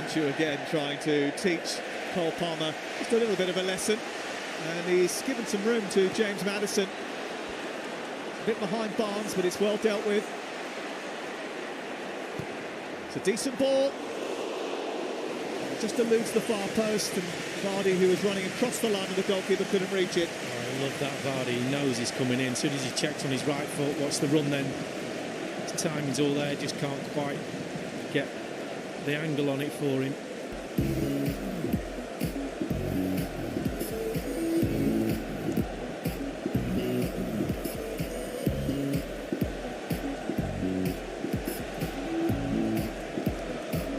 Onto again, trying to teach Cole Palmer just a little bit of a lesson. And he's given some room to James Maddison. A bit behind Barnes, but it's well dealt with. It's a decent ball. It just eludes the far post, and Vardy, who was running across the line of the goalkeeper, couldn't reach it. Oh, I love that Vardy. He knows he's coming in. As soon as he checks on his right foot, what's the run then? His timing's all there, just can't quite get the angle on it for him.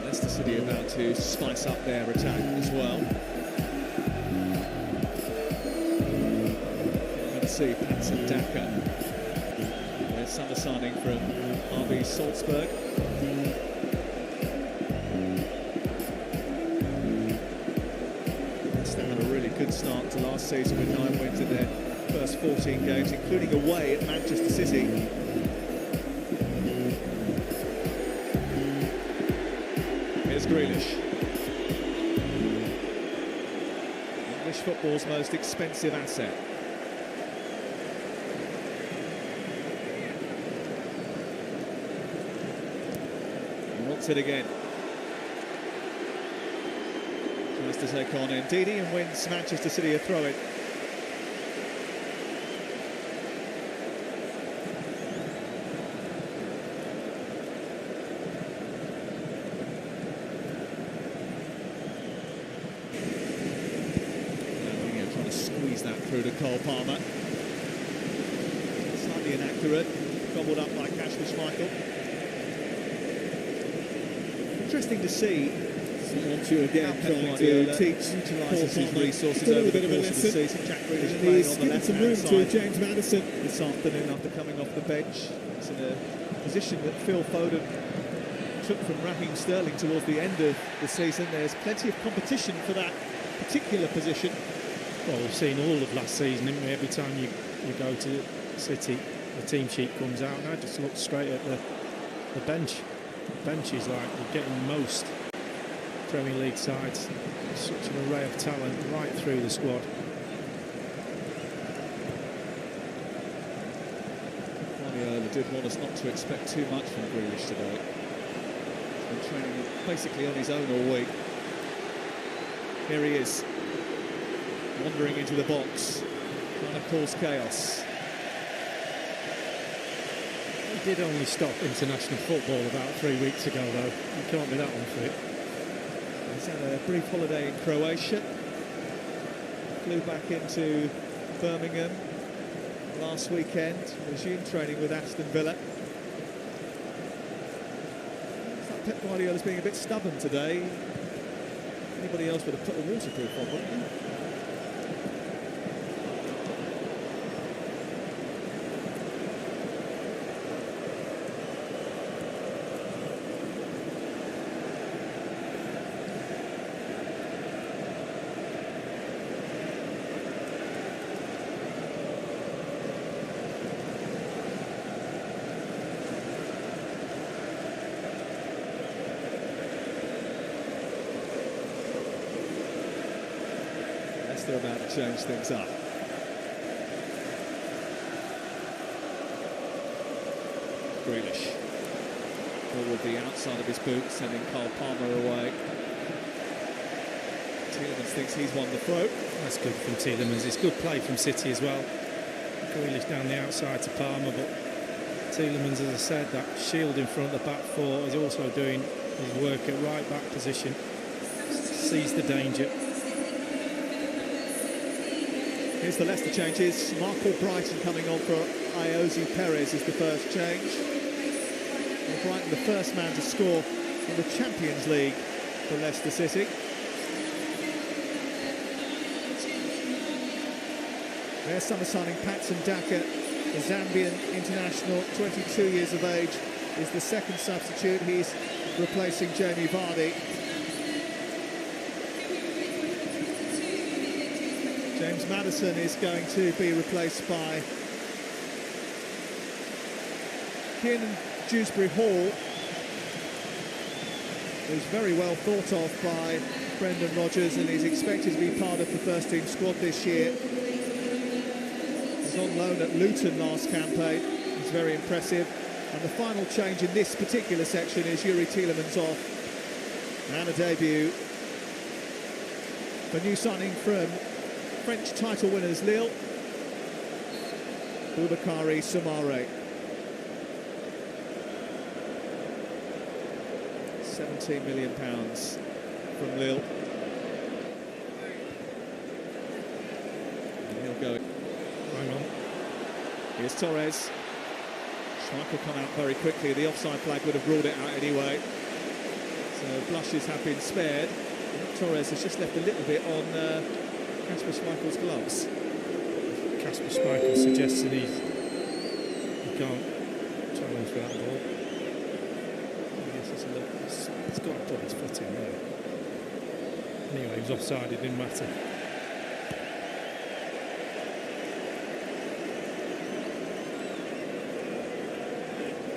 Leicester City about to spice up their attack as well. Let's see, Patson Daka. There's summer signing from RB Salzburg. Good start to last season with 9 wins in their first 14 games, including away at Manchester City. Here's Grealish. English football's most expensive asset. He wants it again. Tries to take on Ndidi and wins Manchester City a throw-in. Trying to squeeze that through to Cole Palmer. Slightly inaccurate, gobbled up by Schmeichel. Interesting to see. Onto again, trying to teach, utilises his resources over the course of the season. Jack Grealish playing on the left-hand side to James Maddison this afternoon after coming off the bench. It's in a position that Phil Foden took from Raheem Sterling towards the end of the season. There's plenty of competition for that particular position. Well, we've seen all of last season, haven't we? Every time you go to City, the team sheet comes out, and I just look straight at the bench. The bench is like you're getting most Premier League sides. Such an array of talent right through the squad. Guardiola did want us not to expect too much from Grealish today. He's been training basically on his own all week. Here he is, wandering into the box, trying to cause chaos. He did only stop international football about 3 weeks ago, though. You can't be that unfit. He's had a brief holiday in Croatia. Flew back into Birmingham last weekend. Resumed training with Aston Villa. Pep Guardiola's being a bit stubborn today. Anybody else would have put a waterproof on, wouldn't they? They're about to change things up. Grealish. Ball with the outside of his boot, sending Cole Palmer away. Tielemans thinks he's won the throw. That's good from Tielemans. It's good play from City as well. Grealish down the outside to Palmer, but Tielemans, as I said, that shield in front of the back four is also doing his work at right back position. Sees the danger. Here's the Leicester changes. Mark Albrighton coming on for Iosi Perez is the first change. Albrighton, the first man to score in the Champions League for Leicester City. There's summer signing Patson Daka, the Zambian international, 22 years of age, is the second substitute. He's replacing Jamie Vardy. James Maddison is going to be replaced by Kiernan Dewsbury Hall. who's very well thought of by Brendan Rodgers and is expected to be part of the first team squad this year. He was on loan at Luton last campaign. He's very impressive. And the final change in this particular section is Yuri Tielemans off. And a debut for new signing from French title winners Lille, Boubakary Soumaré. £17 million from Lille. And he'll go. Hang on. Here's Torres. Schmeichel come out very quickly. The offside flag would have ruled it out anyway. So blushes have been spared. Torres has just left a little bit on Kasper Schmeichel's gloves. Kasper Schmeichel suggested he can't challenge for that ball. He's got to put his foot in there. Anyway, he was offside, it didn't matter.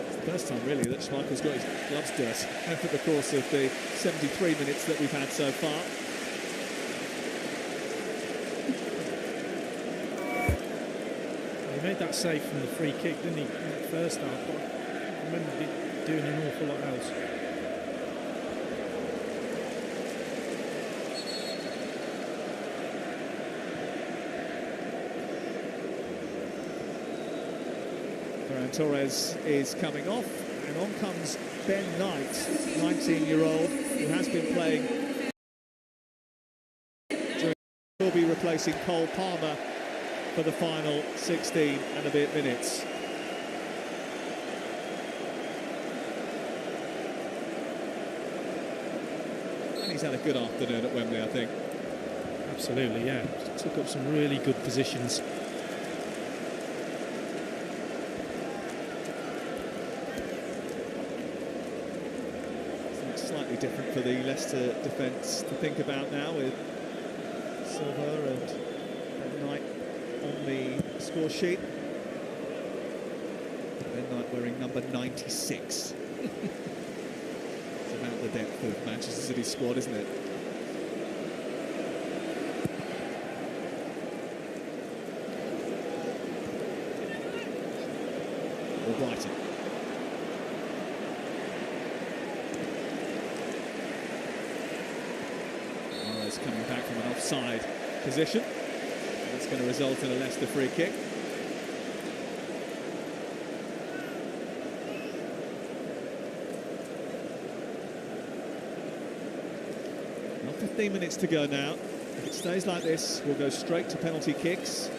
It's the first time really that Schmeichel's got his gloves dirty over the course of the 73 minutes that we've had so far. He made that save from the free kick, didn't he, in the first half? But I remember doing an awful lot else. Ferran Torres is coming off, and on comes Ben Knight, 19-year-old, who has been playing. Will be replacing Cole Palmer for the final 16 and a bit minutes. And he's had a good afternoon at Wembley, I think. Absolutely, yeah. Took up some really good positions. Slightly different for the Leicester defence to think about now, with Silva and Knight on the score sheet. Ben Knight wearing number 96. It's about the depth of Manchester City's squad, isn't it? Or Brighton. Coming back from an offside position. That's going to result in a Leicester free kick. Not 15 minutes to go now. If it stays like this, we'll go straight to penalty kicks.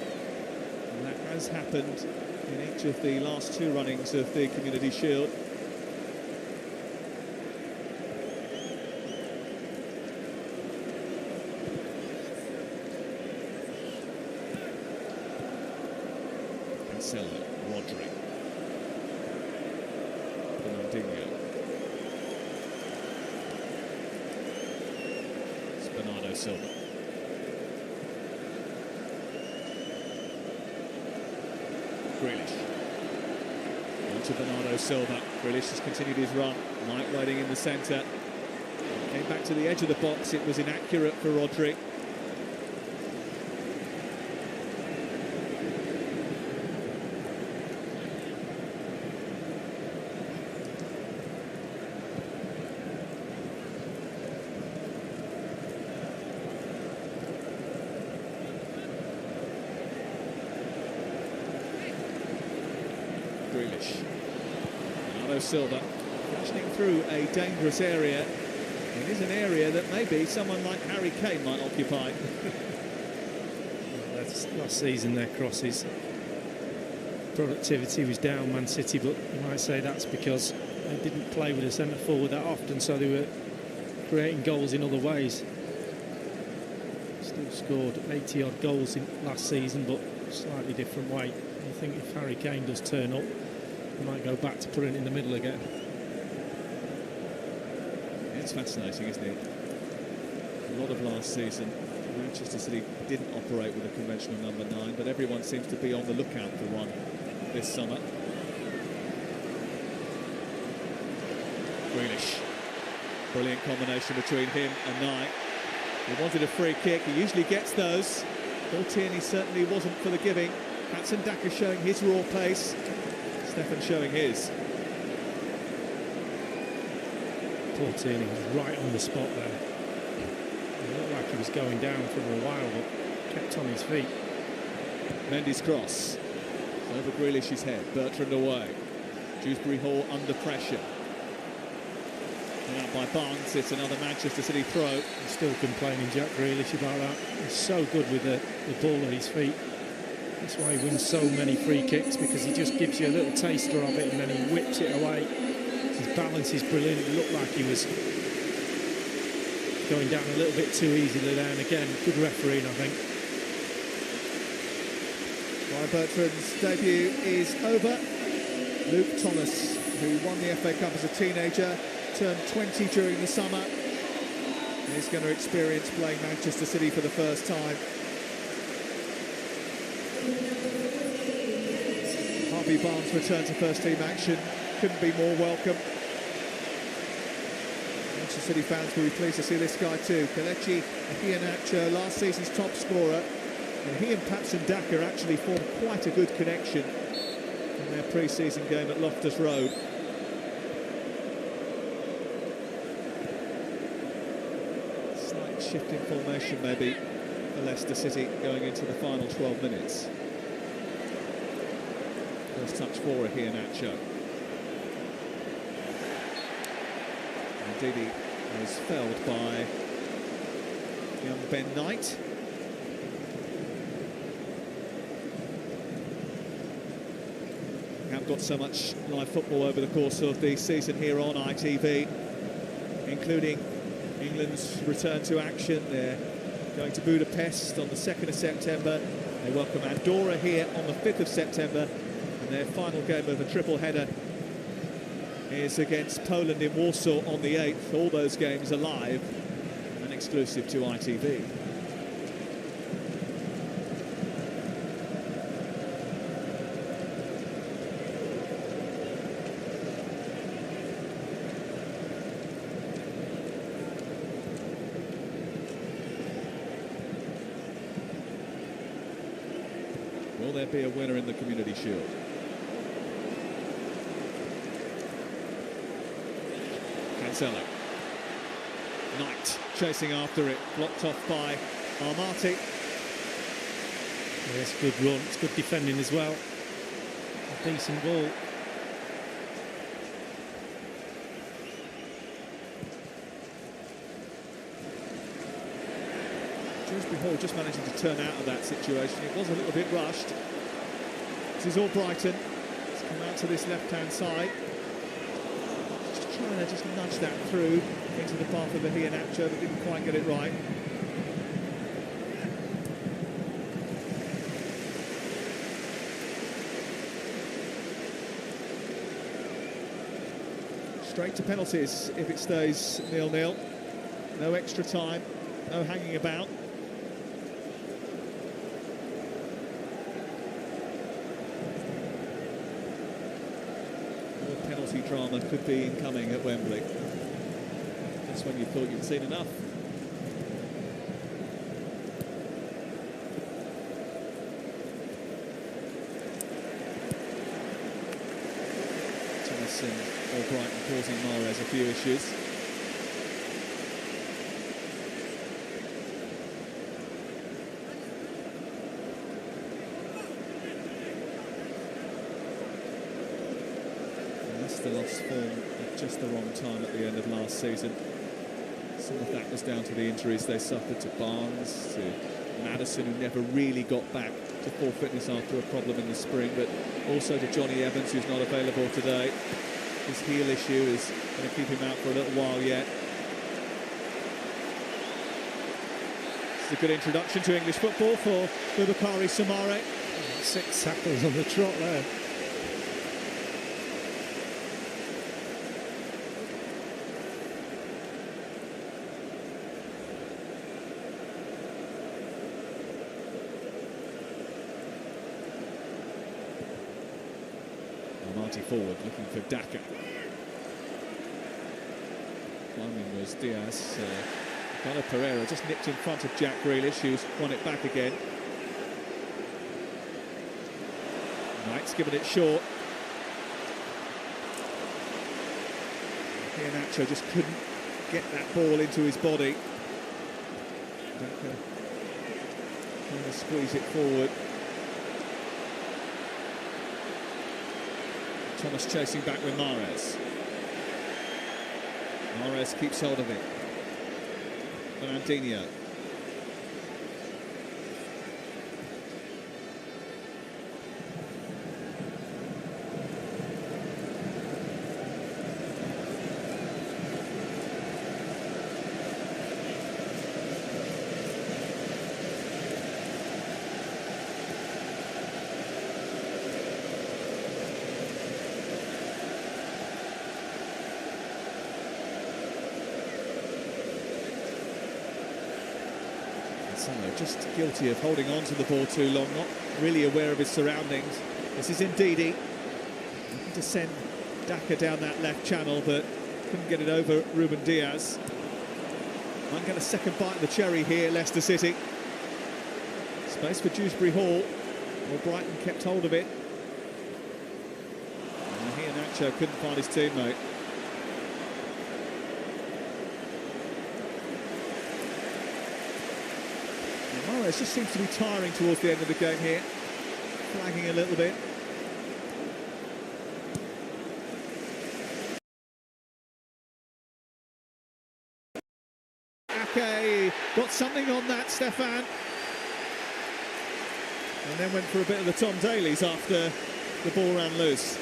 And that has happened in each of the last two runnings of the Community Shield. Rodri, Fernandinho, Bernardo Silva, Grealish, on to Bernardo Silva. Grealish has continued his run, Mike waiting in the centre, came back to the edge of the box. It was inaccurate for Rodri. Grealish. Bernardo Silva crashing through a dangerous area. It is an area that maybe someone like Harry Kane might occupy. Last season, their crosses productivity was down, Man City, but you might say that's because they didn't play with a centre forward that often, so they were creating goals in other ways. Still scored 80 odd goals in last season, but slightly different way. I think if Harry Kane does turn up, he might go back to putting it in the middle again. It's fascinating, isn't it? A lot of last season, Manchester City didn't operate with a conventional number 9, but everyone seems to be on the lookout for one this summer. Grealish. Brilliant combination between him and Knight. He wanted a free kick, he usually gets those. Tierney certainly wasn't for the giving. Patson Daka showing his raw pace. Stefan showing his. Paul Tierney was right on the spot there. It looked like he was going down for a while, but kept on his feet. Mendy's cross. Over Grealish's head. Bertrand away. Dewsbury Hall under pressure. And out by Barnes, it's another Manchester City throw. He's still complaining, Jack Grealish, about that. He's so good with the ball at his feet. That's why he wins so many free kicks, because he just gives you a little taster of it and then he whips it away. His balance is brilliant. It looked like he was going down a little bit too easily there, and again, good refereeing, I think. Bertrand's debut is over. Luke Thomas, who won the FA Cup as a teenager, turned 20 during the summer, and is going to experience playing Manchester City for the first time. Harvey Barnes' return to first team action couldn't be more welcome. Manchester City fans will be pleased to see this guy too. Kelechi Iheanacho, last season's top scorer, and he and Patson Daka actually formed quite a good connection in their pre-season game at Loftus Road. Slight shift in formation maybe for Leicester City going into the final 12 minutes. First touch for Iheanacho. Indeed, he was felled by young Ben Knight. We haven't got so much live football over the course of the season here on ITV, including England's return to action. They're going to Budapest on the 2nd of September. They welcome Andorra here on the 5th of September. And their final game of a triple header is against Poland in Warsaw on the 8th. All those games are live and exclusive to ITV. Will there be a winner in the Community Shield? Cancelo. Knight chasing after it, blocked off by Armati. Yes, good run, it's good defending as well. A decent ball. Dewsbury Hall just managing to turn out of that situation. It was a little bit rushed. This is all Brighton. It's come out to this left-hand side. Just trying to just nudge that through into the path of Iheanacho, but didn't quite get it right. Straight to penalties if it stays 0-0. No extra time, no hanging about. Penalty drama could be incoming at Wembley. Just when you thought you'd seen enough. Thomas and Albrighton causing Mahrez a few issues. Leicester lost form at just the wrong time at the end of last season. Some of that was down to the injuries they suffered to Barnes, to Maddison, who never really got back to full fitness after a problem in the spring, but also to Johnny Evans, who's not available today. His heel issue is going to keep him out for a little while yet. It's a good introduction to English football for Boubakary Soumaré. 6 tackles on the trot there. Marty forward, looking for Daka. Climbing was Diaz. Gunnar Pereira just nipped in front of Jack Grealish, who's won it back again. Knight's given it short. Iheanacho just couldn't get that ball into his body. Trying to squeeze it forward. Thomas chasing back with Mahrez. Mahrez keeps hold of it. Fernandinho. Just guilty of holding on to the ball too long, not really aware of his surroundings. This is Ndidi, looking to send Daka down that left channel, but couldn't get it over Ruben Diaz. Might get a second bite of the cherry here, Leicester City. Space for Dewsbury Hall. Well, Brighton kept hold of it. And Iheanacho couldn't find his teammate. Mahrez just seems to be tiring towards the end of the game here, flagging a little bit. Ake got something on that, Stefan. And then went for a bit of the Tom Daly's after the ball ran loose.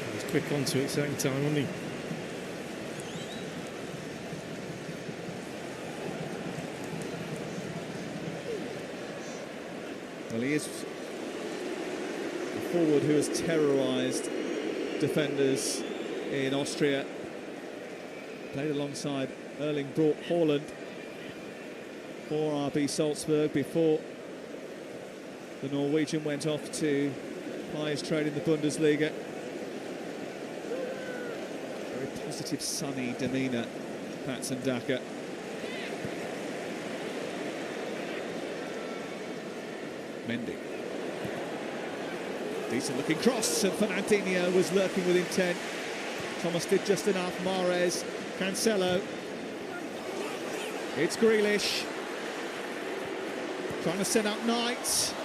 He was quick onto it second time, wasn't he? Well, he is a forward who has terrorised defenders in Austria. Played alongside Erling Braut Haaland for RB Salzburg before the Norwegian went off to ply his trade in the Bundesliga. Very positive, sunny demeanour, Patson Daka. Mendy. Decent looking cross, and Fernandinho was lurking with intent. Thomas did just enough. Mahrez, Cancelo. It's Grealish. Trying to set up Knight.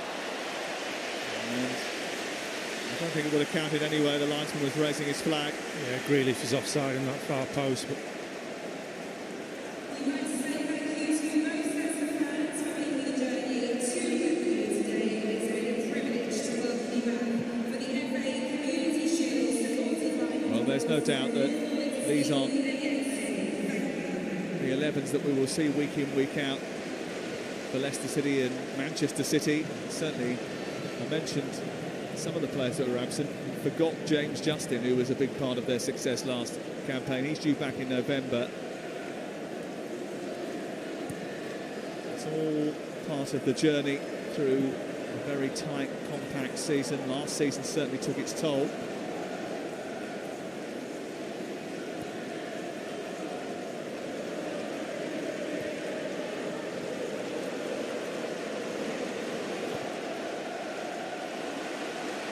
And I don't think it would have counted anyway. The linesman was raising his flag. Yeah, Grealish was offside in that far post, but there's no doubt that these aren't the 11s that we will see week in, week out for Leicester City and Manchester City. Certainly, I mentioned some of the players that were absent. Forgot James Justin, who was a big part of their success last campaign. He's due back in November. It's all part of the journey through a very tight, compact season. Last season certainly took its toll.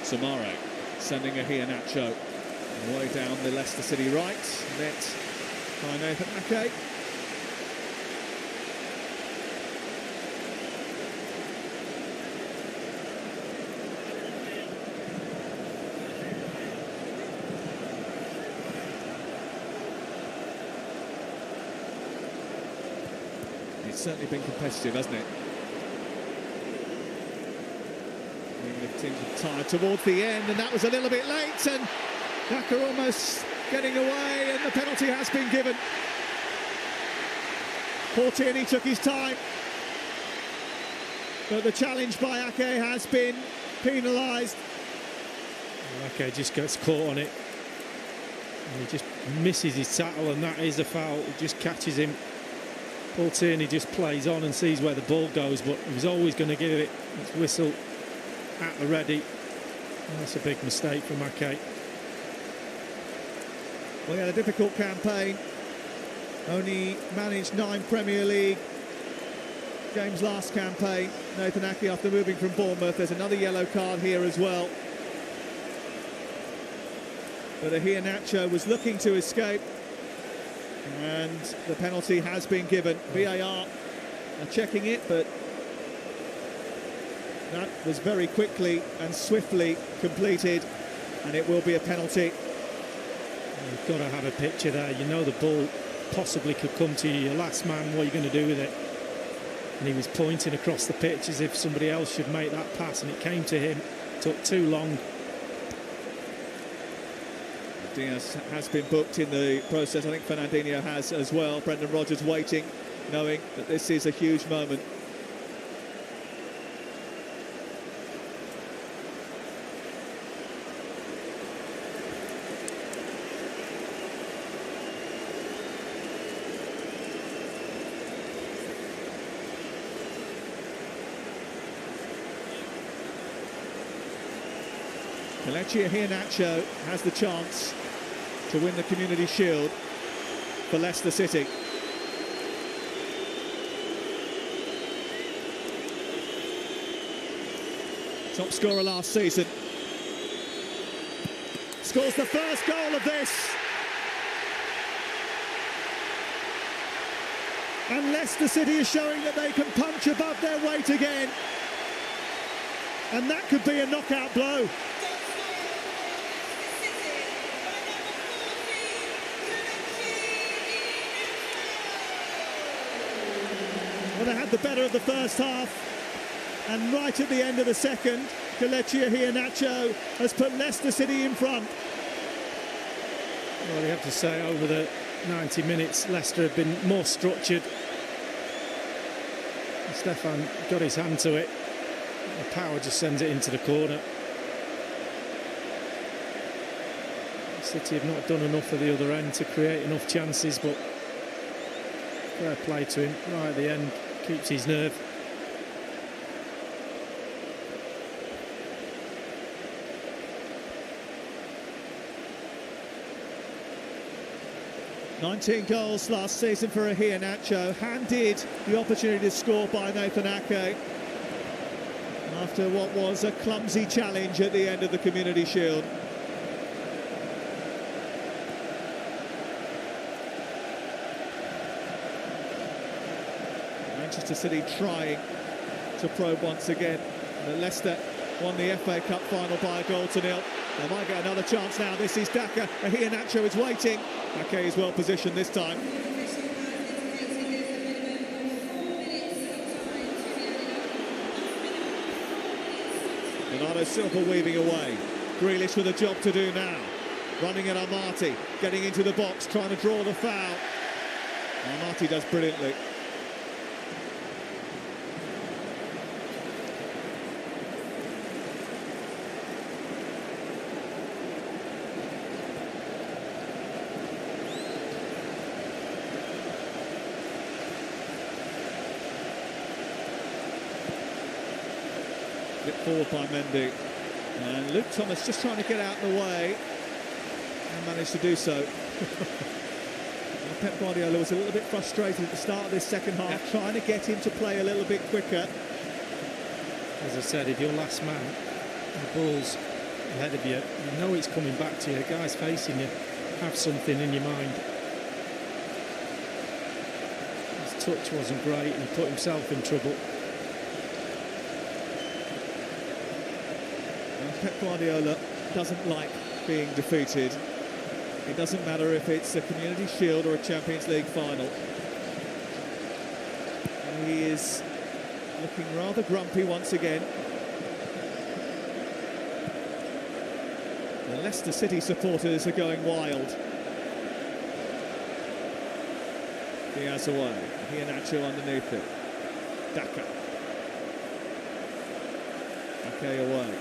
Tomorrow, sending Iheanacho way down the Leicester City right, met by Nathan Ake. It's certainly been competitive, hasn't it? Teams are tired towards the end, and that was a little bit late, and Daka almost getting away, and the penalty has been given. Tierney took his time, but the challenge by Ake has been penalised. Ake just gets caught on it, and he just misses his tackle, and that is a foul. It just catches him. Tierney just plays on and sees where the ball goes, but he was always going to give it its whistle at the ready. And that's a big mistake from Ake. Well, he had a difficult campaign Only managed 9 Premier League games last campaign. Nathan Ake, after moving from Bournemouth. There's another yellow card here as well. But Iheanacho was looking to escape, and the penalty has been given. VAR are checking it, but that was very quickly and swiftly completed, and it will be a penalty. You've got to have a picture there. You know the ball possibly could come to you. Your last man, what are you going to do with it? And he was pointing across the pitch as if somebody else should make that pass, and it came to him. Took too long. Diaz has been booked in the process. I think Fernandinho has as well. Brendan Rodgers waiting, knowing that this is a huge moment. Kelechi Iheanacho has the chance to win the Community Shield for Leicester City. Top scorer last season. Scores the first goal of this. And Leicester City is showing that they can punch above their weight again. And that could be a knockout blow. Well, they had the better of the first half, and right at the end of the second, Kelechi Iheanacho has put Leicester City in front. Well, you have to say, over the 90 minutes, Leicester have been more structured. Stefan got his hand to it. The power just sends it into the corner. City have not done enough at the other end to create enough chances, but fair play to him right at the end. Keeps his nerve. "19 goals last season for Iheanacho, handed the opportunity to score by Nathan Ake after what was a clumsy challenge at the end of the Community Shield. Manchester City trying to probe once again. And Leicester won the FA Cup final by a goal to nil. They might get another chance now. This is Daka. Iheanacho is waiting. Ake is well positioned this time. Bernardo Silva weaving away. Grealish with a job to do now. Running at Amati, getting into the box, trying to draw the foul. Amati does brilliantly. Forward by Mendy, and Luke Thomas just trying to get out of the way and managed to do so. Pep Guardiola was a little bit frustrated at the start of this second half, trying to get him to play a little bit quicker. As I said, if you're last man, the ball's ahead of you, you know it's coming back to you, the guy's facing you, have something in your mind. His touch wasn't great and he put himself in trouble. Pep Guardiola doesn't like being defeated. It doesn't matter if it's a Community Shield or a Champions League final. And he is looking rather grumpy once again. The Leicester City supporters are going wild. Diaz away. Iheanacho underneath it. Daka. Ake away.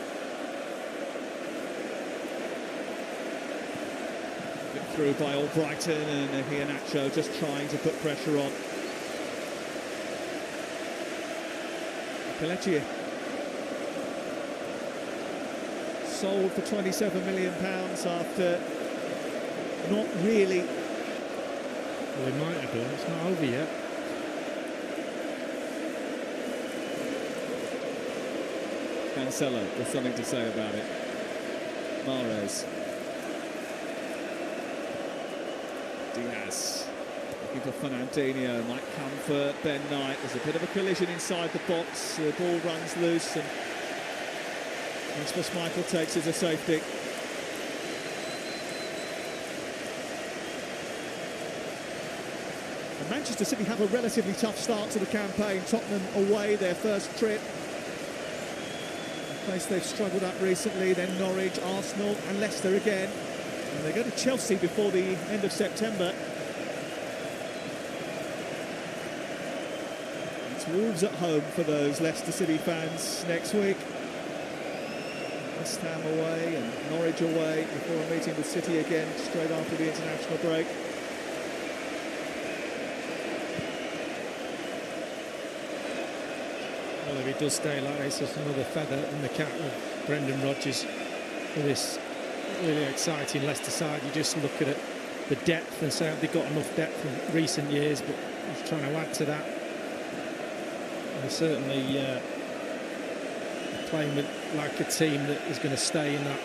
Through by Albrighton, and Iheanacho just trying to put pressure on. Kelechi sold for £27 million after not really Well, he might have done. It's not over yet. Cancelo with something to say about it. Mahrez. Diaz. Looking for Fernandinho. Might come for Ben Knight. There's a bit of a collision inside the box. The ball runs loose and Michael takes as a safety. And Manchester City have a relatively tough start to the campaign. Tottenham away, their first trip. A place they've struggled at recently, then Norwich, Arsenal and Leicester again. And they go to Chelsea before the end of September. It's Wolves at home for those Leicester City fans next week. West Ham away and Norwich away before a meeting with City again straight after the international break. Well, if he does stay like this, it's another feather in the cap of Brendan Rodgers for this really exciting Leicester side. You just look at it, the depth, and say they've got enough depth in recent years, but he's trying to add to that. And certainly playing with like a team that is going to stay in that